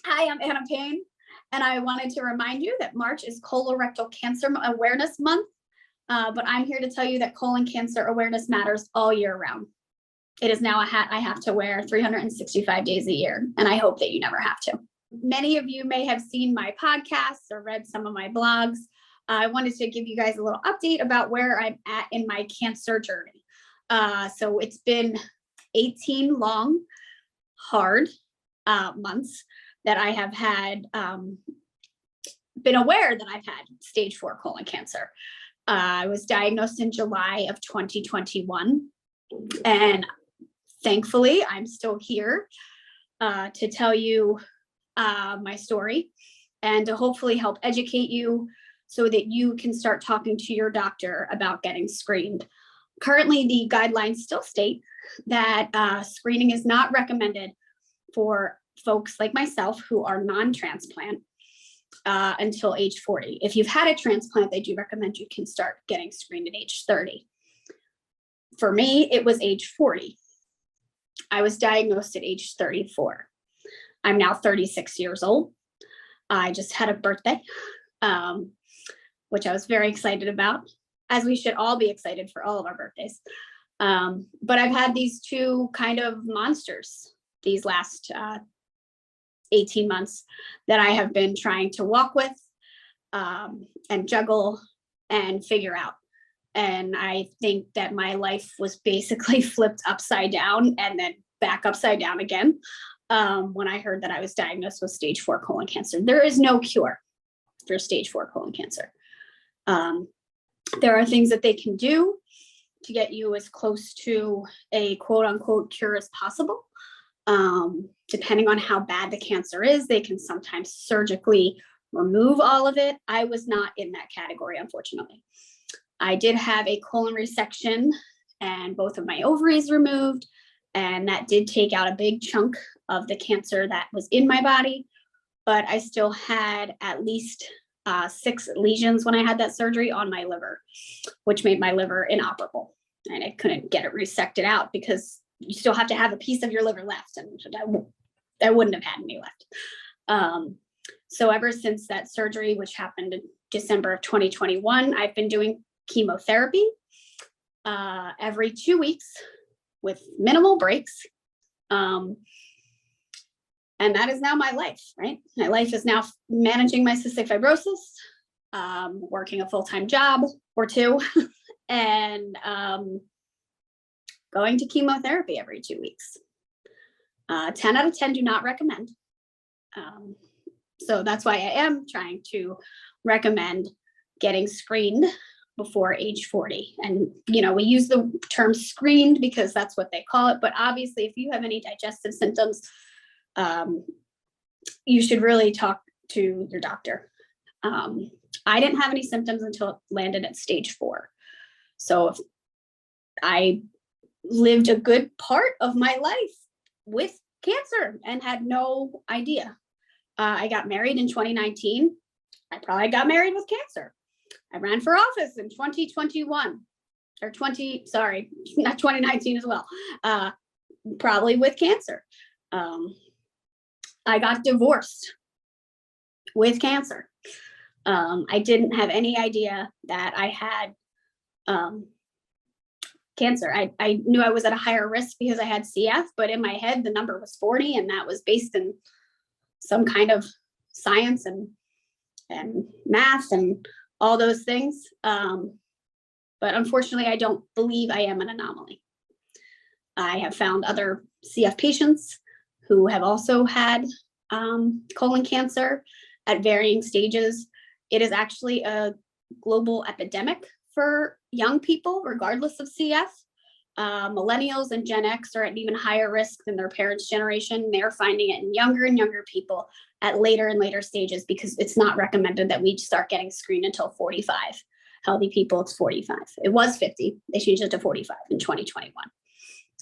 Hi, I'm Anna Payne, and I wanted to remind you that March is Colorectal Cancer Awareness Month, but I'm here to tell you that colon cancer awareness matters all year round. It is now a hat I have to wear 365 days a year, and I hope that you never have to. Many of you may have seen my podcasts or read some of my blogs. I wanted to give you guys a little update about where I'm at in my cancer journey. So it's been 18 long, hard months that I have had been aware that I've had stage 4 colon cancer. I was diagnosed in July of 2021, and thankfully I'm still here to tell you my story and to hopefully help educate you so that you can start talking to your doctor about getting screened. Currently, the guidelines still state that screening is not recommended for folks like myself who are non-transplant until age 40. If you've had a transplant, they do recommend you can start getting screened at age 30. For me, it was age 40. I was diagnosed at age 34. I'm now 36 years old. I just had a birthday, which I was very excited about, as we should all be excited for all of our birthdays. But I've had these two kind of monsters these last 18 months that I have been trying to walk with and juggle and figure out. And I think that my life was basically flipped upside down and then back upside down again when I heard that I was diagnosed with stage 4 colon cancer. There is no cure for stage 4 colon cancer. There are things that they can do to get you as close to a quote unquote cure as possible. Depending on how bad the cancer is, they can sometimes surgically remove all of it. I was not in that category, unfortunately. I did have a colon resection and both of my ovaries removed, and that did take out a big chunk of the cancer that was in my body, but I still had at least 6 lesions when I had that surgery on my liver, which made my liver inoperable, and I couldn't get it resected out because you still have to have a piece of your liver left, and I wouldn't have had any left. So ever since that surgery, which happened in December of 2021, I've been doing chemotherapy every 2 weeks with minimal breaks. And that is now my life, right? My life is now managing my cystic fibrosis, working a full-time job or 2, and going to chemotherapy every 2 weeks. 10 out of 10 do not recommend. So that's why I am trying to recommend getting screened before age 40. And, we use the term screened because that's what they call it. But obviously, if you have any digestive symptoms, you should really talk to your doctor. I didn't have any symptoms until it landed at stage 4. So I lived a good part of my life with cancer and had no idea. I got married in 2019. I probably got married with cancer. I ran for office in 2021 or not 2019 as well, probably with cancer. I got divorced with cancer. I didn't have any idea that I had cancer. I knew I was at a higher risk because I had CF, but in my head, the number was 40, and that was based in some kind of science and math and all those things. But unfortunately, I don't believe I am an anomaly. I have found other CF patients who have also had colon cancer at varying stages. It is actually a global epidemic for young people, regardless of CF. Millennials and Gen X are at even higher risk than their parents' generation. They're finding it in younger and younger people at later and later stages because it's not recommended that we start getting screened until 45. Healthy people, it's 45. It was 50. They changed it to 45 in 2021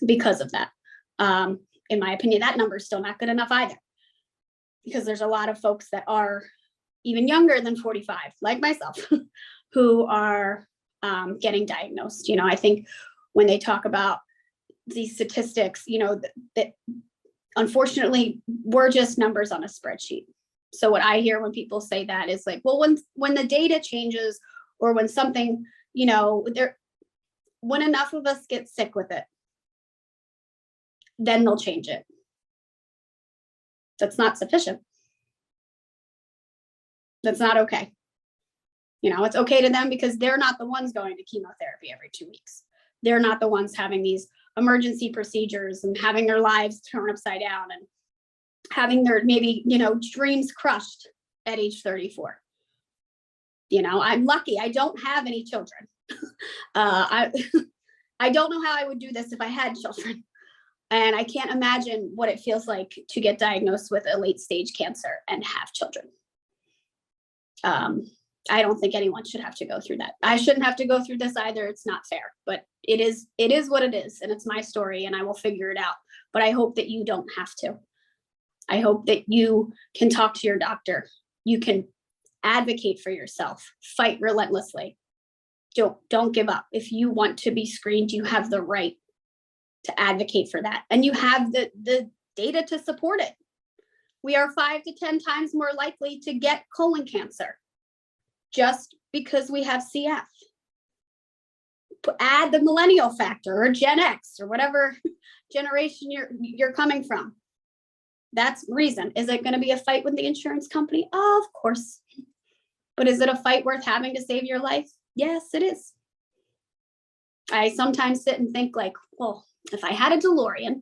because of that. In my opinion, that number is still not good enough either, because there's a lot of folks that are even younger than 45, like myself, who are getting diagnosed. I think when they talk about these statistics, that unfortunately, we're just numbers on a spreadsheet. So what I hear when people say that is like, well, when the data changes, or when something, when enough of us get sick with it, then they'll change it. That's not sufficient. That's not okay. It's okay to them because they're not the ones going to chemotherapy every 2 weeks. They're not the ones having these emergency procedures and having their lives turned upside down and having their maybe, dreams crushed at age 34. I'm lucky. I don't have any children. I don't know how I would do this if I had children. And I can't imagine what it feels like to get diagnosed with a late stage cancer and have children. I don't think anyone should have to go through that. I shouldn't have to go through this either. It's not fair, but it is what it is. And it's my story and I will figure it out. But I hope that you don't have to. I hope that you can talk to your doctor. You can advocate for yourself, fight relentlessly. Don't give up. If you want to be screened, you have the right to advocate for that. And you have the data to support it. We are 5 to 10 times more likely to get colon cancer just because we have CF. Add the millennial factor or Gen X or whatever generation you're coming from. That's reason. Is it going to be a fight with the insurance company? Oh, of course. But is it a fight worth having to save your life? Yes, it is. I sometimes sit and think like, well, if I had a DeLorean,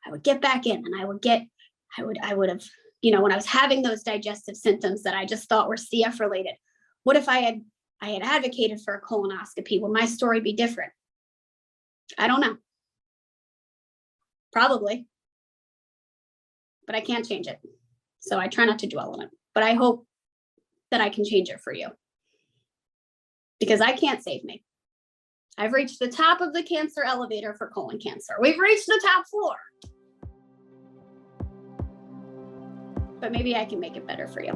I would get back in and I would have, when I was having those digestive symptoms that I just thought were CF related, what if I had advocated for a colonoscopy? Would my story be different? I don't know. Probably. But I can't change it. So I try not to dwell on it. But I hope that I can change it for you. Because I can't save me. I've reached the top of the cancer elevator for colon cancer. We've reached the top floor. But maybe I can make it better for you.